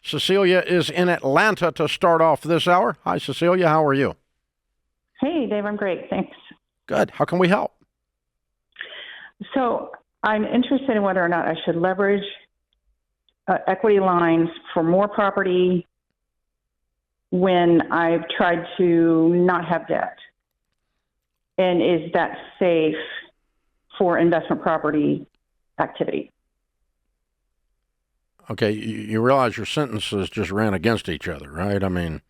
Cecilia is in Atlanta to start off this hour. Hi, Cecilia. How are you? Hey, Dave, I'm great. Thanks. Good. How can we help? So I'm interested in whether or not I should leverage equity lines for more property when I've tried to not have debt. And is that safe for investment property activity? Okay, you realize your sentences just ran against each other, right? I mean,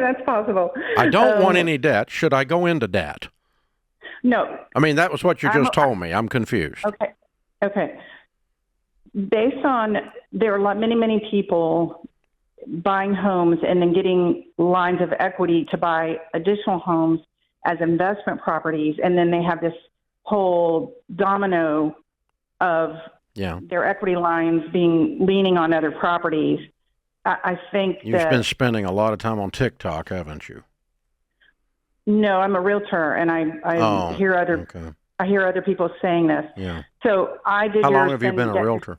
That's possible. I don't want any debt. Should I go into debt? No. I mean, that was what you just told me. I'm confused. Okay. Based on there are many people buying homes and then getting lines of equity to buy additional homes as investment properties, and then they have this whole domino of their equity lines leaning on other properties. I think you've been spending a lot of time on TikTok, haven't you? No, I'm a realtor, and I hear other people saying this. Yeah. So I did. How long have you been a realtor?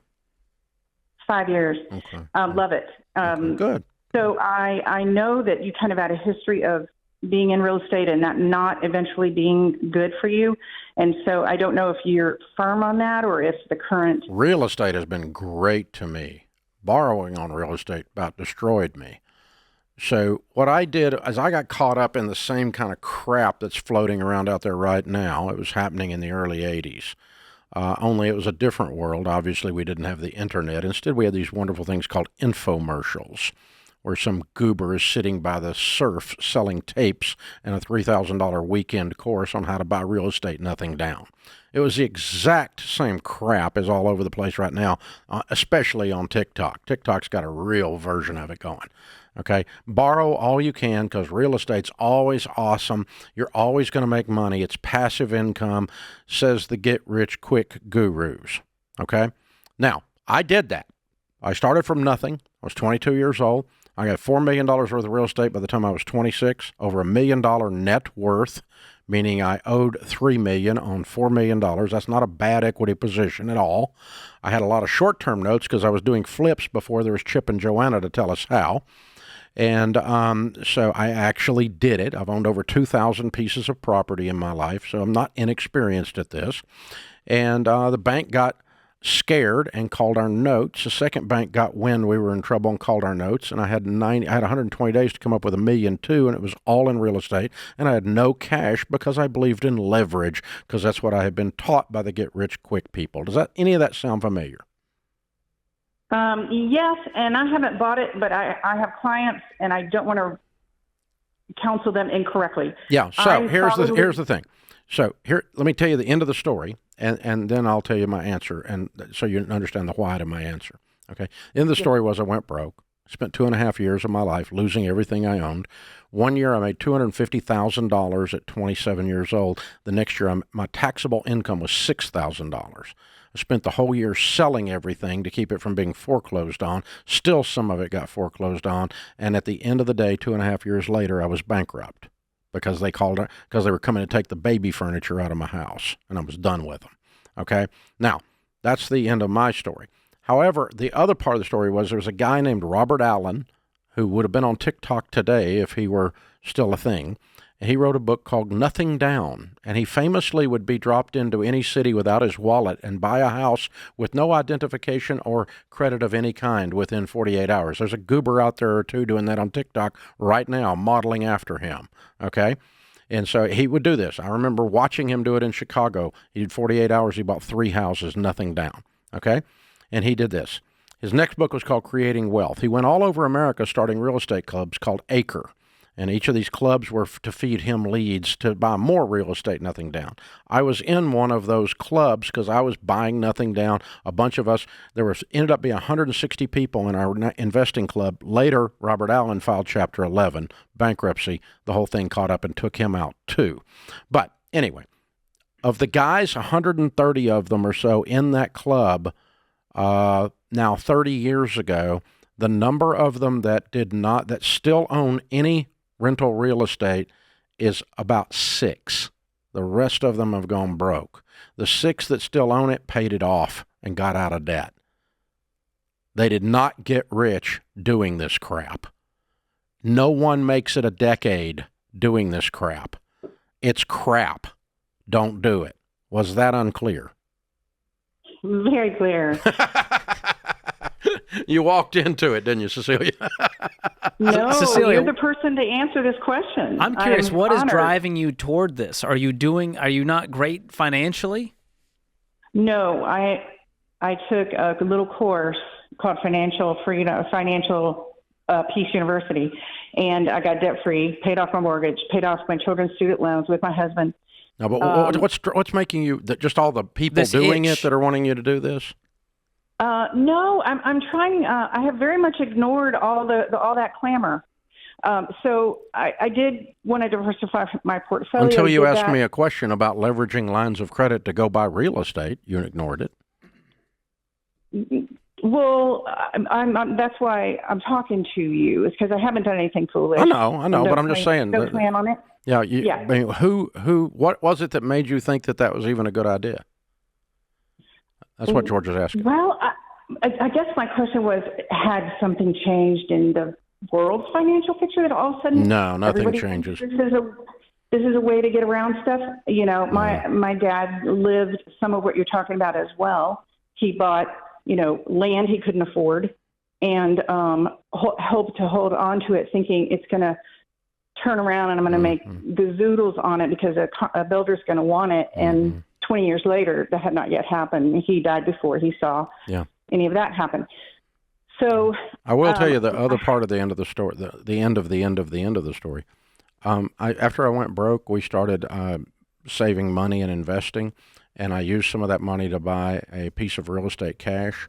5 years. Okay. Love it. Okay. Good. So I know that you kind of had a history of being in real estate and that not eventually being good for you. And so I don't know if you're firm on that or if the current... Real estate has been great to me. Borrowing on real estate about destroyed me. So what I did is I got caught up in the same kind of crap that's floating around out there right now. It was happening in the early 80s. Only it was a different world. Obviously, we didn't have the internet. Instead, we had these wonderful things called infomercials, where some goober is sitting by the surf selling tapes and a $3,000 weekend course on how to buy real estate, nothing down. It was the exact same crap as all over the place right now, especially on TikTok. TikTok's got a real version of it going. Okay, borrow all you can because real estate's always awesome. You're always going to make money. It's passive income, says the get-rich-quick gurus. Okay, now, I did that. I started from nothing. I was 22 years old. I got $4 million worth of real estate by the time I was 26, over $1 million net worth, meaning I owed $3 million on $4 million. That's not a bad equity position at all. I had a lot of short-term notes because I was doing flips before there was Chip and Joanna to tell us how. And so I actually did it. I've owned over 2,000 pieces of property in my life, so I'm not inexperienced at this. And the bank got scared and called our notes. The second bank got wind we were in trouble and called our notes. And I had 120 days to come up with $1.2 million, and it was all in real estate. And I had no cash because I believed in leverage, because that's what I had been taught by the get-rich-quick people. Does any of that sound familiar? Yes, and I haven't bought it, but I have clients, and I don't want to counsel them incorrectly. Yeah, so here's the thing. So here, let me tell you the end of the story, and then I'll tell you my answer, and so you understand the why to my answer. Okay, the end of the story was I went broke. Spent 2.5 years of my life losing everything I owned. One year I made $250,000 at 27 years old. The next year my taxable income was $6,000. I spent the whole year selling everything to keep it from being foreclosed on. Still, some of it got foreclosed on. And at the end of the day, 2.5 years later, I was bankrupt because they were coming to take the baby furniture out of my house, and I was done with them. Okay? Now, that's the end of my story. However, the other part of the story was there was a guy named Robert Allen who would have been on TikTok today if he were still a thing. He wrote a book called Nothing Down, and he famously would be dropped into any city without his wallet and buy a house with no identification or credit of any kind within 48 hours. There's a goober out there or two doing that on TikTok right now, modeling after him, okay? And so he would do this. I remember watching him do it in Chicago. He did 48 hours. He bought 3 houses, nothing down, okay? And he did this. His next book was called Creating Wealth. He went all over America starting real estate clubs called Acre. And each of these clubs were to feed him leads to buy more real estate, nothing down. I was in one of those clubs because I was buying nothing down. A bunch of us, ended up being 160 people in our investing club. Later, Robert Allen filed Chapter 11, bankruptcy. The whole thing caught up and took him out too. But anyway, of the guys, 130 of them or so in that club, now 30 years ago, the number of them that still own any rental real estate is about 6. The rest of them have gone broke. The 6 that still own it paid it off and got out of debt. They did not get rich doing this crap. No one makes it a decade doing this crap. It's crap. Don't do it. Was that unclear? Very clear. You walked into it, didn't you, Cecilia? No, Cecilia, you're the person to answer this question. I'm curious, what is honored. driving you toward this? Are you not great financially? No, I took a little course called Financial Freedom, Financial Peace University, and I got debt free, paid off my mortgage, paid off my children's student loans with my husband. No, but what's making you just all the people doing it that are wanting you to do this? No, I'm trying. I have very much ignored all that clamor. So I did want to diversify my portfolio. Until you asked me a question about leveraging lines of credit to go buy real estate, you ignored it. Well, that's why I'm talking to you, is because I haven't done anything foolish. I know, but I'm just saying. No plan on it. Yeah, yeah. I mean, what was it that made you think that was even a good idea? That's what George is asking. Well, I guess my question was, had something changed in the world's financial picture that all of a sudden? No, nothing changes. This is a way to get around stuff. You know, my dad lived some of what you're talking about as well. He bought, land he couldn't afford and hoped to hold on to it, thinking it's going to turn around and I'm going to make gazoodles on it because a builder's going to want it. And 20 years later, that had not yet happened. He died before he saw any of that happen. So I will tell you the other part of the end of the story, the end of the story. After I went broke, we started saving money and investing, and I used some of that money to buy a piece of real estate cash,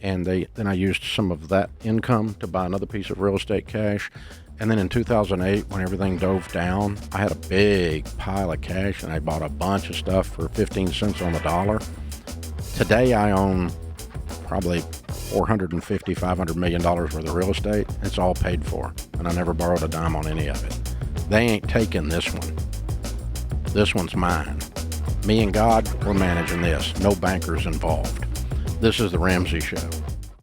and then I used some of that income to buy another piece of real estate cash. And then in 2008, when everything dove down, I had a big pile of cash, and I bought a bunch of stuff for 15 cents on the dollar. Today, I own probably $450, $500 million worth of real estate. It's all paid for, and I never borrowed a dime on any of it. They ain't taking this one. This one's mine. Me and God, we're managing this. No bankers involved. This is the Ramsey Show.